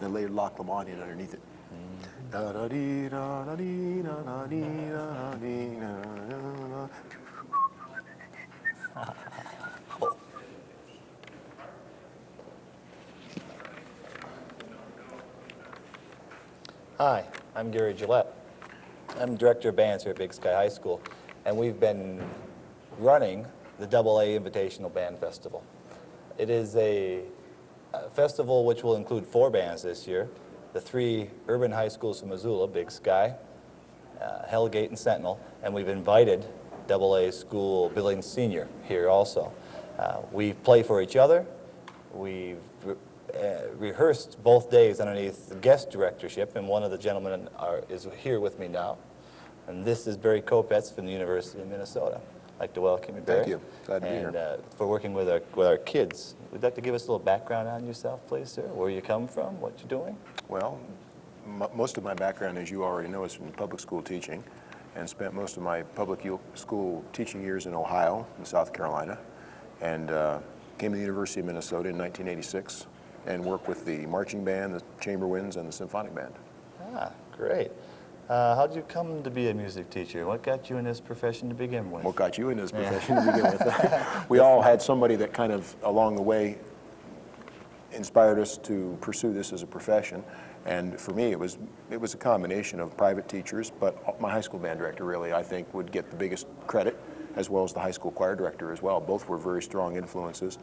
then layered Loch Lomond underneath it. Hi, I'm Gary Gillette. I'm Director of Bands here at Big Sky High School, and we've been running the AA Invitational Band Festival. It is a festival which will include 4 bands this year, the 3 urban high schools from Missoula, Big Sky, Hellgate, and Sentinel, and we've invited AA school Billings Senior here also. We play for each other. We've rehearsed both days underneath guest directorship, and one of the gentlemen is here with me now. And this is Barry Kopetz from the University of Minnesota. I'd like to welcome you, Barry. Thank you. Glad to be here. And for working with our kids. Would you like to give us a little background on yourself, please, sir? Where you come from, what you're doing? Well, most of my background, as you already know, is from public school teaching, and spent most of my public school teaching years in Ohio and South Carolina, and came to the University of Minnesota in 1986, and worked with the marching band, the chamber winds, and the symphonic band. Ah, great. How did you come to be a music teacher? What got you in this profession to begin with? What got you in this profession to begin with? We all had somebody that kind of, along the way, inspired us to pursue this as a profession. And for me, it was a combination of private teachers, but my high school band director really, I think, would get the biggest credit, as well as the high school choir director as well. Both were very strong influences.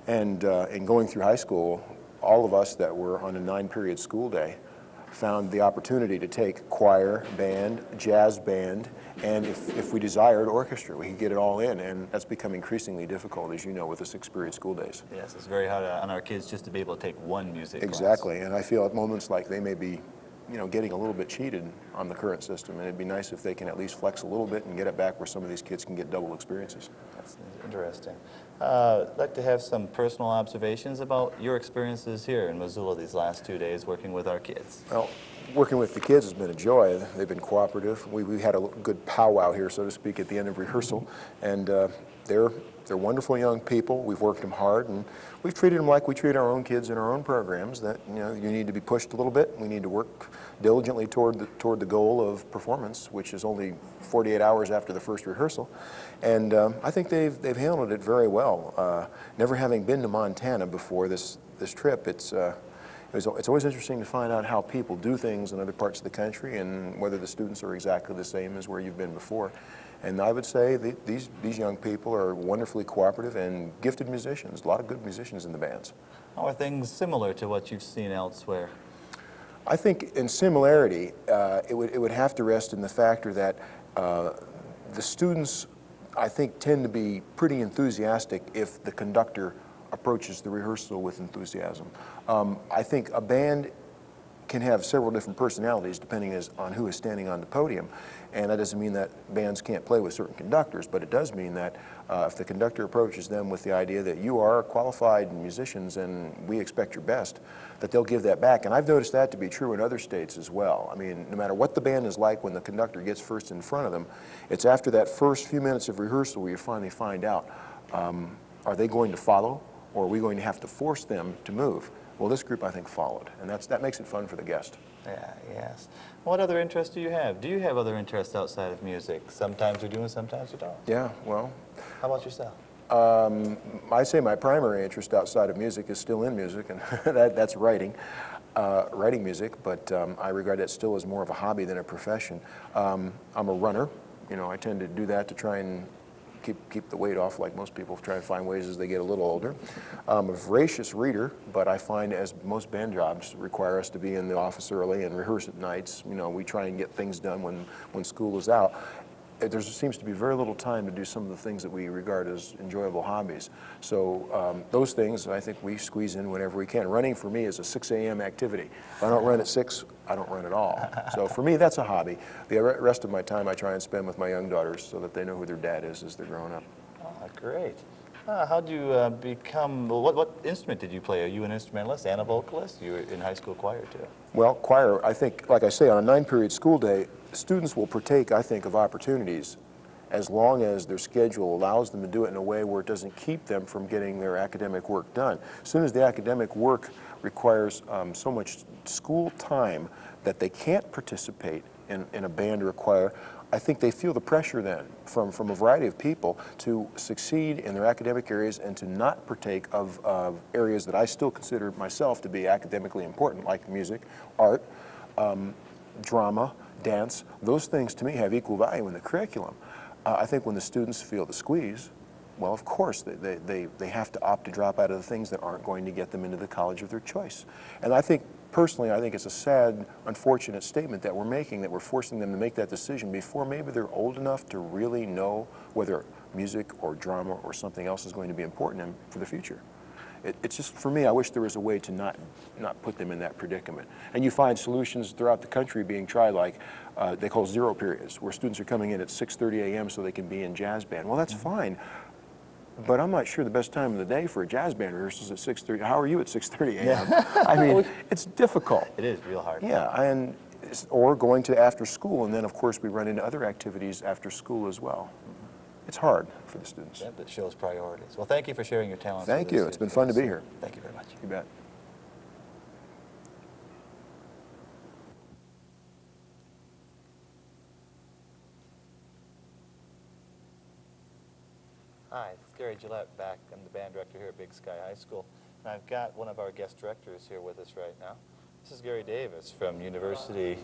And in going through high school, all of us that were on a 9-period school day found the opportunity to take choir, band, jazz band, and if we desired, orchestra. We could get it all in, and that's become increasingly difficult, as you know, with the 6-period school days. Yes, it's very hard on our kids just to be able to take one music Exactly, class. And I feel at moments like they may be, getting a little bit cheated on the current system, and it'd be nice if they can at least flex a little bit and get it back where some of these kids can get double experiences. That's interesting. I'd like to have some personal observations about your experiences here in Missoula these last 2 days working with our kids. Well, working with the kids has been a joy. They've been cooperative. We had a good powwow here, so to speak, at the end of rehearsal, and they're wonderful young people. We've worked them hard, and we've treated them like we treat our own kids in our own programs, that you need to be pushed a little bit. We need to work diligently toward the goal of performance, which is only 48 hours after the first rehearsal. And I think they've handled it very well. Never having been to Montana before this trip, it's always interesting to find out how people do things in other parts of the country and whether the students are exactly the same as where you've been before. And I would say these young people are wonderfully cooperative and gifted musicians, a lot of good musicians in the bands. How are things similar to what you've seen elsewhere? I think in similarity, it would have to rest in the factor that the students, I think, tend to be pretty enthusiastic if the conductor approaches the rehearsal with enthusiasm. I think a band can have several different personalities depending on who is standing on the podium, and that doesn't mean that bands can't play with certain conductors, but it does mean that if the conductor approaches them with the idea that you are qualified musicians and we expect your best, that they'll give that back. And I've noticed that to be true in other states as well. I mean, no matter what the band is like when the conductor gets first in front of them, it's after that first few minutes of rehearsal where you finally find out, are they going to follow, or are we going to have to force them to move? Well, this group, I think, followed, and that makes it fun for the guest. Yeah, yes. What other interests do you have? Do you have other interests outside of music? Sometimes we do and sometimes we don't. Yeah, well. How about yourself? I'd say my primary interest outside of music is still in music, and that's writing music, but I regard that still as more of a hobby than a profession. I'm a runner. I tend to do that to try and keep the weight off, like most people try to find ways as they get a little older. I'm a voracious reader, but I find as most band jobs require us to be in the office early and rehearse at nights, we try and get things done when school is out. There seems to be very little time to do some of the things that we regard as enjoyable hobbies. So those things I think we squeeze in whenever we can. Running for me is a 6 a.m. activity. If I don't run at 6, I don't run at all. So for me, that's a hobby. The rest of my time I try and spend with my young daughters so that they know who their dad is as they're growing up. Oh, great. How did you become, what instrument did you play? Are you an instrumentalist and a vocalist? You were in high school choir too. Well, choir, I think, like I say, on a 9-period school day, students will partake, I think, of opportunities as long as their schedule allows them to do it in a way where it doesn't keep them from getting their academic work done. As soon as the academic work requires so much school time that they can't participate in a band or a choir, I think they feel the pressure then from a variety of people to succeed in their academic areas and to not partake of areas that I still consider myself to be academically important, like music, art, drama, dance. Those things to me have equal value in the curriculum. I think when the students feel the squeeze, well, of course, they have to opt to drop out of the things that aren't going to get them into the college of their choice. And I think, personally, I think it's a sad, unfortunate statement that we're making, that we're forcing them to make that decision before maybe they're old enough to really know whether music or drama or something else is going to be important to them for the future. It's just, for me, I wish there was a way to not put them in that predicament. And you find solutions throughout the country being tried, like they call zero periods, where students are coming in at 6:30 a.m. so they can be in jazz band. Well, that's fine, but I'm not sure the best time of the day for a jazz band rehearsal is at 6:30. How are you at 6:30 a.m.? I mean, it's difficult. It is real hard. Yeah, and or going to after school, and then of course we run into other activities after school as well. It's hard for the students. Yep, it shows priorities. Well, thank you for sharing your talents. Thank you. It's been fun to be here. Thank you very much. You bet. Hi, it's Gary Gillette back. I'm the band director here at Big Sky High School. And I've got one of our guest directors here with us right now. This is Gary Davis from University.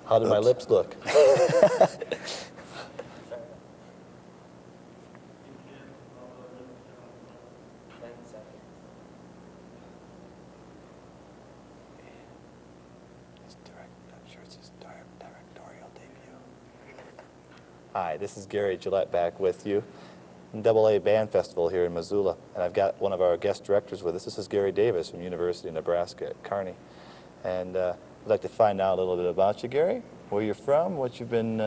How do my lips look? Hi, this is Gary Gillette back with you in AA Band Festival here in Missoula. And I've got one of our guest directors with us. This is Gary Davis from University of Nebraska at Kearney. And I'd like to find out a little bit about you, Gary, where you're from, what you've been,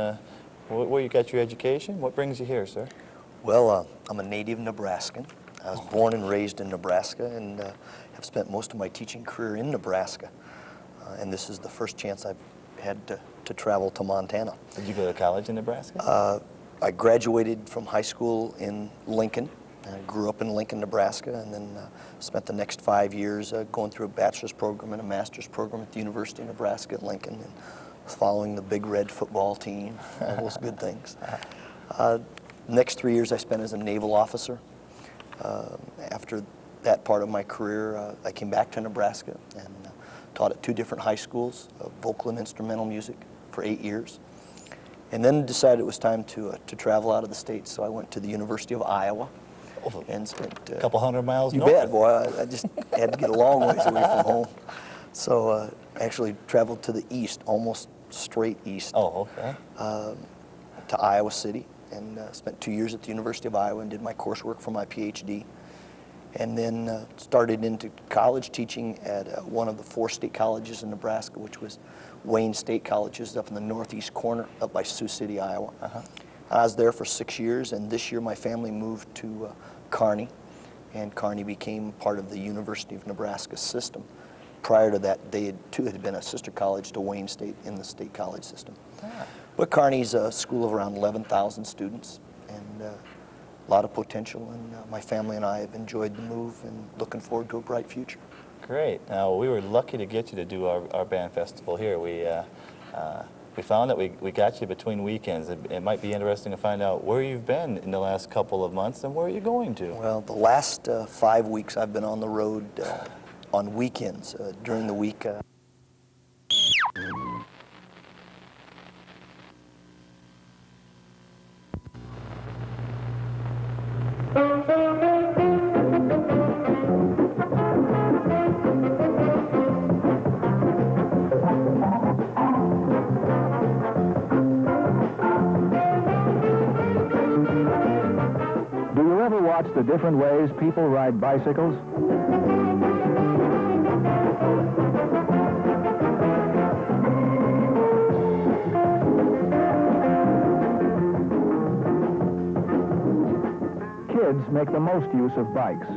where you got your education, what brings you here, sir? Well, I'm a native Nebraskan. I was born and raised in Nebraska and have spent most of my teaching career in Nebraska. And this is the first chance I've had to travel to Montana. Did you go to college in Nebraska? I graduated from high school in Lincoln. I grew up in Lincoln, Nebraska, and then spent the next 5 years going through a bachelor's program and a master's program at the University of Nebraska at Lincoln, and following the Big Red football team, all those good things. Next 3 years I spent as a naval officer. After that part of my career, I came back to Nebraska and taught at 2 different high schools of vocal and instrumental music for 8 years. And then decided it was time to travel out of the state, so I went to the University of Iowa and spent a couple hundred miles you north. bet, boy. I just had to get a long ways away from home. So I actually traveled to the east, almost straight east. Oh, okay. To Iowa City, and spent 2 years at the University of Iowa and did my coursework for my PhD. And then started into college teaching at one of the 4 state colleges in Nebraska, which was Wayne State College, which is up in the northeast corner, up by Sioux City, Iowa. I was there for 6 years, and this year my family moved to Kearney, and Kearney became part of the University of Nebraska system. Prior to that, they had been a sister college to Wayne State in the state college system. But Kearney's a school of around 11,000 students, and a lot of potential, and my family and I have enjoyed the move and looking forward to a bright future. Great. Now, we were lucky to get you to do our band festival here. We found that we got you between weekends. It might be interesting to find out where you've been in the last couple of months and where are you going to? Well, the last 5 weeks I've been on the road on weekends. During the week, Do you ever watch the different ways people ride bicycles? Kids make the most use of bikes.